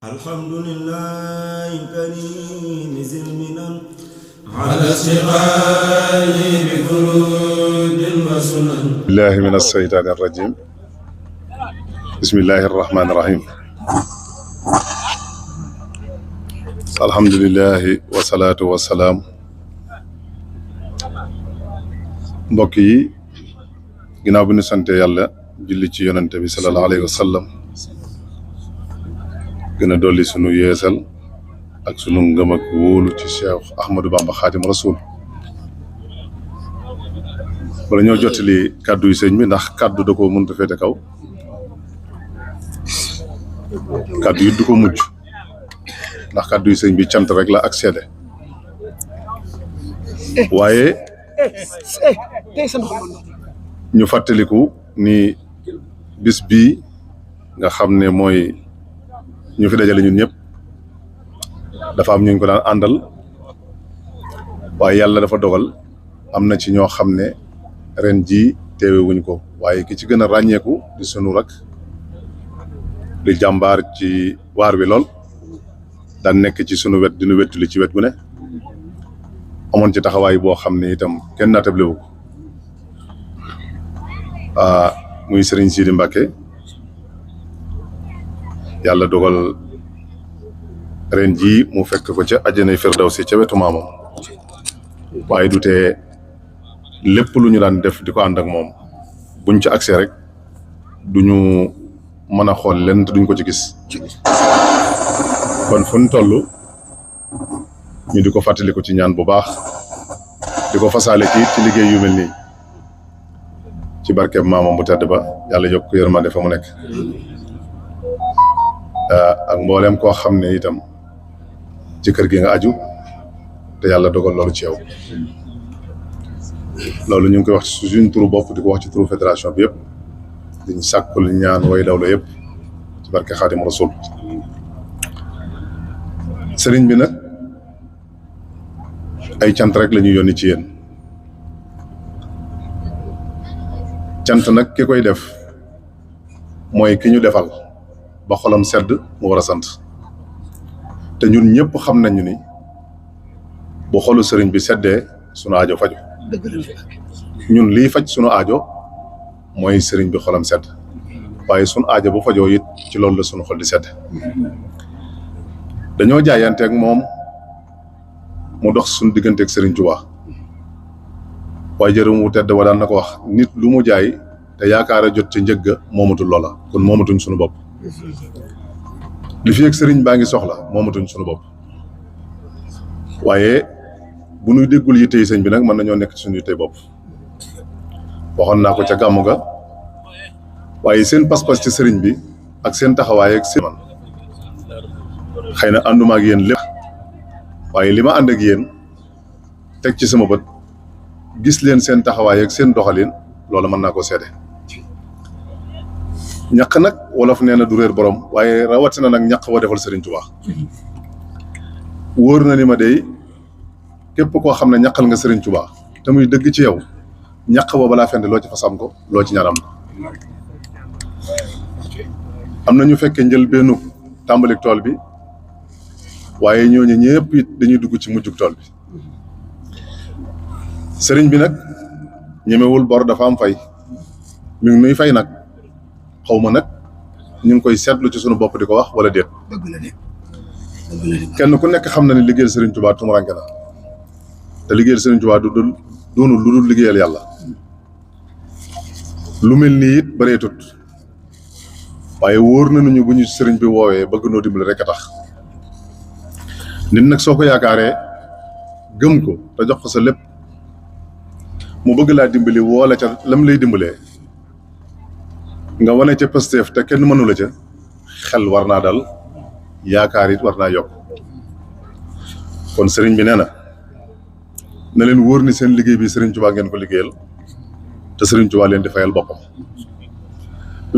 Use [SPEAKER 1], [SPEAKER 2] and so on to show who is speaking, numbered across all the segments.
[SPEAKER 1] الحمد لله الكريم ذي المنن
[SPEAKER 2] على استغال بفروض وسنن.
[SPEAKER 3] بالله من الشيطان الرجيم. بسم الله الرحمن الرحيم. الحمد لله والصلاة والسلام. mbokk yi ginnaaw bi ñu sante yàlla julli ci yonante bi sallallahu alayhi wa sallam gën a dolli sunu yeesal ak sunu ngëm ak wóolu ci Cheikh Ahmadou Bamba Khadim Rasoul. wala ñoo jottali kàddu yu sëñ bi ndax kàddu da koo mënta féete kaw kàddu yi du ko mujj ndax kàddu yu sëñ bi cant rek la ak seede waaye ñu fàttaliku ni bis bii nga xam ne mooy ñu fi dajale ñun ñëpp dafa am ñu ko daan àndal waaye yàlla dafa dogal am na ci ñoo xam ne ren jii teewe wuñ ko waaye ki ci gën a ràññeeku di sunu rak di jàmbaar ci waar wi lool daan nekk ci sunu wet di nu wettuli ci wet gu ne amoon ci taxawaay boo xam ne itam kenn naatable wu ko muy Serigne Sidi Mbacké yàlla dogal ren jii mu fekk ko ca àjjanay firdawsi ca wetu maamam waaye du tee lépp lu ñu daan def di ko ànd ak moom buñ ci accès rek duñu mën a xool leen te duñ ko ci gis kon fu ñu toll ñu di ko fàttaliku ci ñaan bu baax di ko fasaale ci liggéey yu mel nii ci barkeeb maamam bu tedd ba yàlla yokk yërmande fa mu nekk ak mboolem koo xam ne itam ci kër gi nga aju te yàlla dogal loolu ci yow loolu ñu ngi koy wax ci suñu turu bopp di ko wax ci turu fédération bi yëpp diñ sàkkul ñaan way dawla yëpp ci barke Xaadim Rasul. sëriñ bi nag ay cant rek la ñuy yónni ci yéen cant nag ki koy def mooy ki ñu defal ba xolam sedd mu war a sant te ñun ñëpp xam nañu ni bu xolu sëriñ bi seddee sunu aajo faju ñun liy faj sunu aajo mooy sëriñ bi xolam sedd waaye sunu aajo bu fajoo it ci loolu la sunu xol di sedd dañoo jaayanteeg moom mu dox suñu digganteeg sëriñ Tuubaa waaye jërëm wu tedd wa daan na ko wax nit lu mu jaay te yaakaar a jot ci njëgg moomatul loola kon moomatuñ sunu bopp li fi ak sëriñ baa ngi soxla moomatuñ sunu bopp waaye bu ñuy déggul yitte yi sëñ bi nag mën nañoo nekk ci suñu yitte bopp waxoon naa ko ca gàmmu ga waaye seen pas-pas ci sëriñ bi ak seen taxawaay ak seen man xëy na ànduma ak yéen lépp waaye li ma ànd ak yéen teg ci sama bët gis leen seen taxawaay ak seen doxalin loolu mën naa ko seede ñaq nag wolof nee na du réer borom waaye rawatina nag ñaq wa defal sëriñ Tuubaa wóor na ni ma dey képp koo xam ne ñaqal nga sëriñ Tuubaa te muy dëgg ci yow ñaq ba balaa fend loo ci fasam ko loo ci ñaram ko am na ñu fekkee njëlbeenu tàmbalik tool bi waaye ñooñu ñëpp it dañuy dugg ci mujjug tool bi sëriñ bi nag ñemewul bor dafa am fay mi ngi nuy fay nag xaw ma nag ñu ngi koy seetlu ci sunu bopp di ko wax wala déet kenn ku nekk xam na ne liggéeyal sëriñ Tuubaa tumuranke na te liggéeyal sëriñ Tuubaa doonul lu dul liggéeyal yàlla lu mel nii it bareetut waaye wóor nañu bu ñu sëriñ bi woowee bëgg noo dimbali rek a tax nit nag soo ko yaakaaree gëm ko te jox ko sa lépp mu bëgg laa dimbali woole ca lam lay dimbalee nga wane ca Pastef te kenn mënu la ca xel war naa dal yaakaar it war naa yokk kon sëriñ bi nee na leen wóor ni seen liggéey bi sëriñ Tuubaa ngeen ko liggéeyal te sëriñ Tuubaa leen di fayal boppam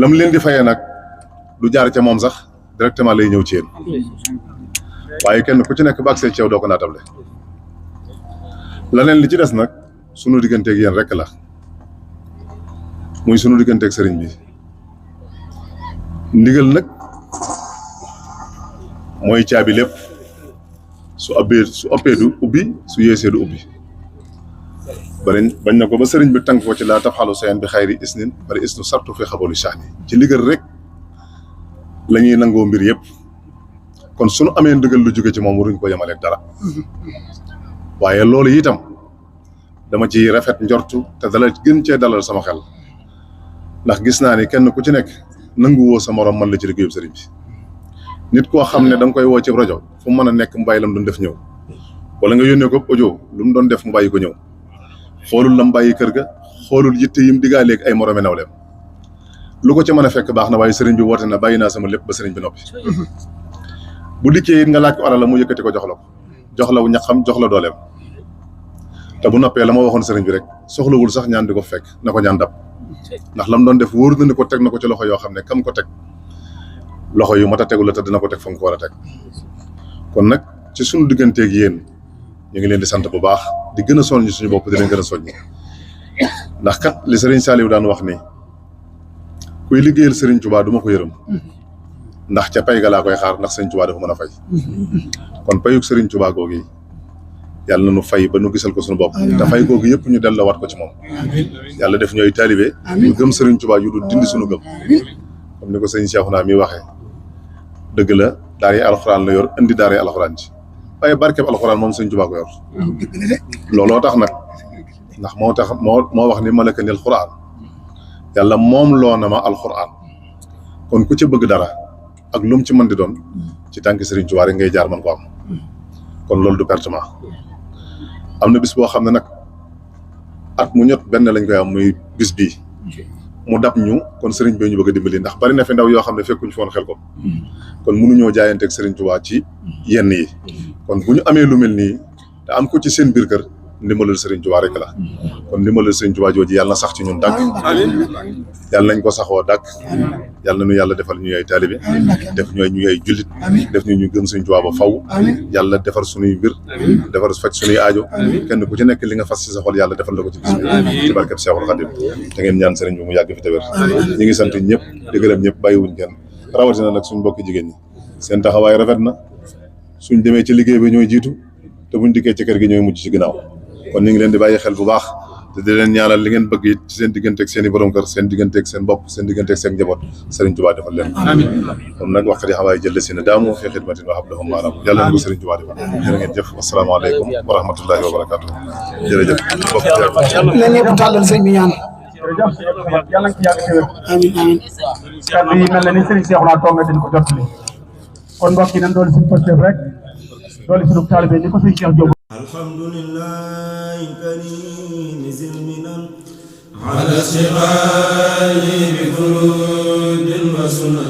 [SPEAKER 3] lam leen di fayee nag du jaar ca moom sax directement lay ñëw ci yéen waaye kenn ku ci nekk ba agsee ci yow doo ko naatable leneen li ci des nag sunu digganteeg yéen rek la muy sunu digganteeg sëriñ bi ndigal nag mooy caabi lépp su ëppee du ubbi su yéesee du ubbi bañ na ko ba sëriñ bi tànk ko ci laa tafxalu sayan bi xayri isnin bari isnu sartu fi xabalu shani ci ndigal rek la ñuy nangoo mbir yëpp kon suñu amee ndigal lu jóge ci moom waruñ ko yemaleeg dara waaye loolu itam dama ci rafet njortu te dala gën cee dalal sama xel ndax gis naa ni kenn ku ci nekk nanguwoo sa morom man la ci liggéeyub sëriñ bi nit koo xam ne da nga koy woo ci rajo fu mu mën a nekk mu bàyyi la mu doon def ñëw wala nga yónnee ko audio lu mu doon def mu bàyyi ko ñëw xoolul la mu bàyyi kër ga xoolul yitte yim diggaaleeg ay moromi nawleem lu ko ci mën a fekk baax na waaye sëriñ bi woote na bàyyi naa sama lépp ba sëriñ bi noppi bu dikkee it nga laaj ko alal la mu yëkkati ko jox la wu ñaxam jox la dooleem te bu noppee la ma waxoon sëriñ bi rek soxlawul sax ñaan di ko fekk na ko ñaan dab ndax lam doon def wóor na ni ko teg na ko ci loxo yoo xam ne kam ko teg loxo yu mat a tegu la te dina ko teg fa nga ko war a teg kon nag ci suñu digganteeg yéen ñu ngi leen di sant bu baax di gën a soññ suñu bopp di leen gën a soññ ndax kat li sëriñ Saliou daan wax ni kuy liggéeyal sëriñ Touba du ma ko yërëm ndax ca pay ga laa koy xaar ndax sëriñ Touba dafa mën a fay kon payug sëriñ Touba googu yàlla na nu fay ba nu gisal ko suñu bopp te fay googu yëpp ñu delloowaat ko ci moom yàlla def ñooy taalibe ñu gëm sëriñ Touba yu dul dindi suñu gëm comme ni ko sëriñ Cheikhouna mi waxee dëgg la daara yi alxuraan la yor indi daara yi alxuraan ci waaye barkeb alxuraan moom sëriñ Touba ko yor looloo tax nag ndax moo wax ni malakani alxuraan yàlla moom loo na ma alxuraan kon ku ca bëgg dara ak lu mu ci mën di doon ci tànki sëriñ Touba rek ngay jaar man ko am kon loolu du pertement am na bis boo xam ne nag at mu ñot benn lañ koy am muy bis bii mu dab ñu kon sëriñ bi ñu bëgg a dimbali ndax bari na fi ndaw yoo xam ne fekkuñ fi woon xel ko kon mënuñoo jaayanteeg sëriñ Touba ci yenn yi kon bu ñu amee lu mel nii te am ko ci seen biir kër ndimbalal sëriñ Touba rek la kon ndimbalal sëriñ Touba jooju yàlla na sax ci ñun dàkk yàlla nañ ko saxoo dàkk yàlla nañu yàlla defal ñu ay taalibe def ñu ay jullit def ñu gëm sëriñ Touba ba faw yàlla defar suñuy mbir defar faj suñuy aajo kenn ku ci nekk li nga fas ci sa xol yàlla defal la ko ci bis bi ci barkeb Seexul Xadim te ngeen ñaan sëriñ bi mu yàgg fi te wér ñi ngi sant ñëpp di gërëm ñëpp bàyyiwuñ kenn rawatina nag suñ mbokki jigéen ñi seen taxawaay rafet na suñ demee ci liggéey bi ñooy jiitu te buñ dikkee ci kër gi ñooy mujj ci ginnaaw kon ñu ngi leen di bàyyi xel bu baax te di leen ñaanal li ngeen bëgg it ci seen digganteeg seen i borom kër seen digganteeg seen bopp seen digganteeg seen njaboot Sëriñ Tuubaa defal leen kon nag waxtu di xawaay jël si ne daamu fi xidmatin wa hablahum maanaam yàlla na ko Sëriñ Tuubaa defal jërë ngeen jëf wasalaamaaleykum wa rahmatullahi wa barakaatu jërëjëf
[SPEAKER 4] na ñëpp tàllal sëñ bi ñaan
[SPEAKER 5] yàlla ci yàgg xewal amiin amiin kàddu yi mel na ni Sëriñ Cheikhouna toog nga din ko jottali kon mbokk yi nañ doole suñu pëstef rek doole suñu taalibe ni ko Sëriñ Cheikh Diop
[SPEAKER 1] alhamdulillahi karim zil minan
[SPEAKER 2] ala siqayi bi furudin wa sunan